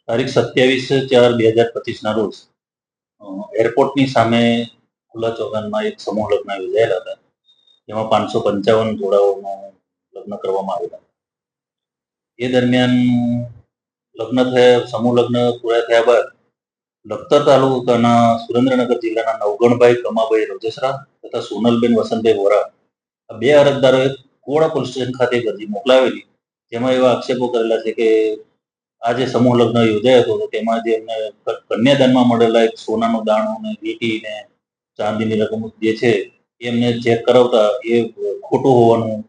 તારીખ 27/4/2025 રોજ એરપોર્ટની સામે ખુલ્લા ચોગાનમાં એક સમૂહ લગ્ન યોજાયેલા હતા. જેમાં 555 જોડાઓનું લગ્ન કરવામાં આવેલા હતા. એ દરમિયાન સમૂહ લગ્ન પૂરા થયા બાદ લખતર તાલુકાના સુરેન્દ્રનગર જિલ્લાના નવગણભાઈ કમાભાઈ રોજેસરા તથા સોનલબેન વસંતભાઈ વોરા આ બે અરજદારોએ કોડા પોલીસ સ્ટેશન ખાતે એક અરજી મોકલાવેલી. જેમાં એવા આક્ષેપો કરેલા છે કે આ જે સમૂહ લગ્ન યોજાયો હતો તેમાં જે એમને કન્યાદાનમાં મળેલા એક સોનાનો દાણો ને વીંટી ને ચાંદીની રકમ જે છે એમને ચેક કરાવતા એ ખોટું હોવાનું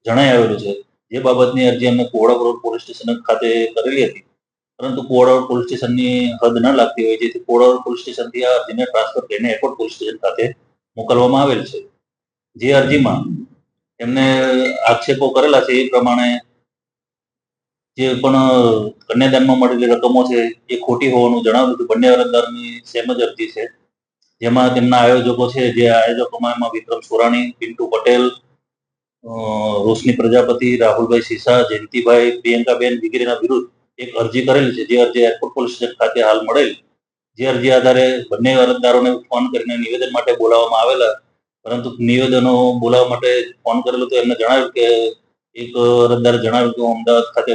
જણાઈ આવેલું છે. જે બાબતની અરજી એમને કોડા રોડ પોલીસ સ્ટેશન ખાતે કરેલી હતી, પરંતુ કોડા રોડ પોલીસ સ્ટેશનની હદ ન લાગતી હોય જેથી કોડા રોડ પોલીસ સ્ટેશનથી આ અરજીને ટ્રાન્સફર કરીને એરપોર્ટ પોલીસ સ્ટેશન ખાતે મોકલવામાં આવેલ છે. જે અરજીમાં એમને આક્ષેપો કરેલા છે એ પ્રમાણે જે પણ કન્યાદાનમાં મળેલી રકમો છે એ ખોટી હોવાનું જણાવ્યું હતું. બંને અરજદારોની સેમ જ અરજી છે. જેમાં તેમના આયોજકો છે, જે આયોજકોમાં એમાં વિક્રમ સોરાણી, પિન્ટુ પટેલ, રોશની પ્રજાપતિ, રાહુલભાઈ સીસા, જયંતિભાઈ, પ્રિયંકાબેન વગેરેના વિરુદ્ધ એક અરજી કરેલી છે. જે અરજી એરપોર્ટ પોલીસ સ્ટેશન ખાતે હાલ મળેલી. જે અરજી આધારે બંને અરજદારોને ફોન કરીને નિવેદન માટે બોલાવવામાં આવેલા, પરંતુ નિવેદનો બોલાવવા માટે ફોન કરેલો તો એમને જણાવ્યું કે એક અરજદારે જણાવ્યું કે હું અમદાવાદ ખાતે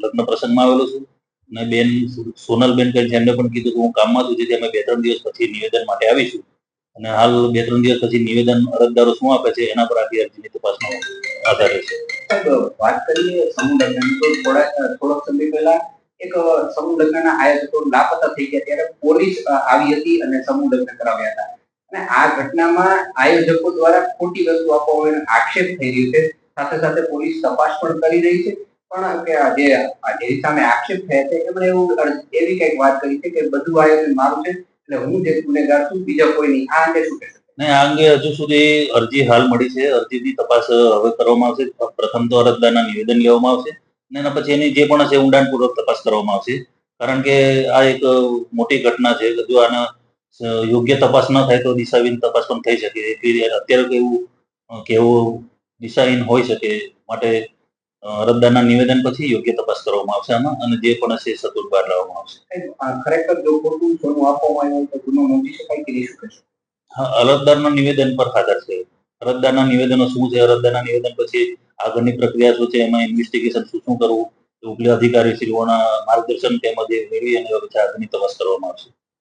લગ્ન પ્રસંગમાં આવેલો છું અને બેન સોનલબેન કહે છે એમને પણ કીધું કે હું કામમાં છું, જેથી અમે 2-3 દિવસ પછી નિવેદન માટે આવીશું. અને હાલ 2-3 દિવસ પછી નિવેદન અરજદારો શું આપે છે એના પર આખી અરજીની તપાસનો આધાર રહેશે. વાત કરીએ સમૂહ લગ્નની તો થોડોક સમય પહેલા એક સમૂહ લગ્નના આયોજકો લાપતા થઈ ગયા ત્યારે પોલીસ આવી હતી અને સમૂહ લગ્ન કરાવ્યા હતા. અને આ ઘટનામાં આયોજકો દ્વારા ખોટી વસ્તુ આપવા હોવાનો આક્ષેપ થઈ રહ્યો છે. સાથે સાથે પોલીસ તપાસ પણ કરી રહી છે. પણ કે જેની સામે આક્ષેપ થયા છે એમણે એવી કંઈક વાત કરી છે કે બધું આયોજન મારું છે, એટલે હું જે ગુનેગાર છું, બીજા કોઈ નહીં. આ અંગે શું કહેશો? નહીં, આ અંગે હજુ સુધી અરજી હાલ મળી છે. અરજીની તપાસ હવે કરવામાં આવશે. પ્રથમ તો અરજદારના નિવેદન લેવામાં આવશે અને એના પછી એની જે પણ હશે ઊંડાણપૂર્વક તપાસ કરવામાં આવશે. કારણ કે આ એક મોટી ઘટના છે. જો આના યોગ્ય તપાસ ન થાય તો દિશાહીન તપાસ પણ થઈ શકે. અત્યારે કેવું દિશાહીન હોઈ શકે. માટે અરજદારના નિવેદન પછી યોગ્ય તપાસ કરવામાં આવશે આમાં, અને જે પણ હશે સતુત બહાર લાવવામાં આવશે. ખરેખર જો ખોટું સોનું આપવામાં આવ્યું તો ગુનો નોંધી શકાય કે શું કહેશો? હા, અરજદારના નિવેદન પર આધાર છે. અરજદારના નિવેદનો શું છે, અરજદારના નિવેદન પછી આગળની પ્રક્રિયા શું છે, એમાં ઇન્વેસ્ટિગેશન શું કરવું, ઉપલા અધિકારીશ્રીઓના માર્ગદર્શન તેમજ મેળવી અને આગળની તપાસ કરવામાં આવશે.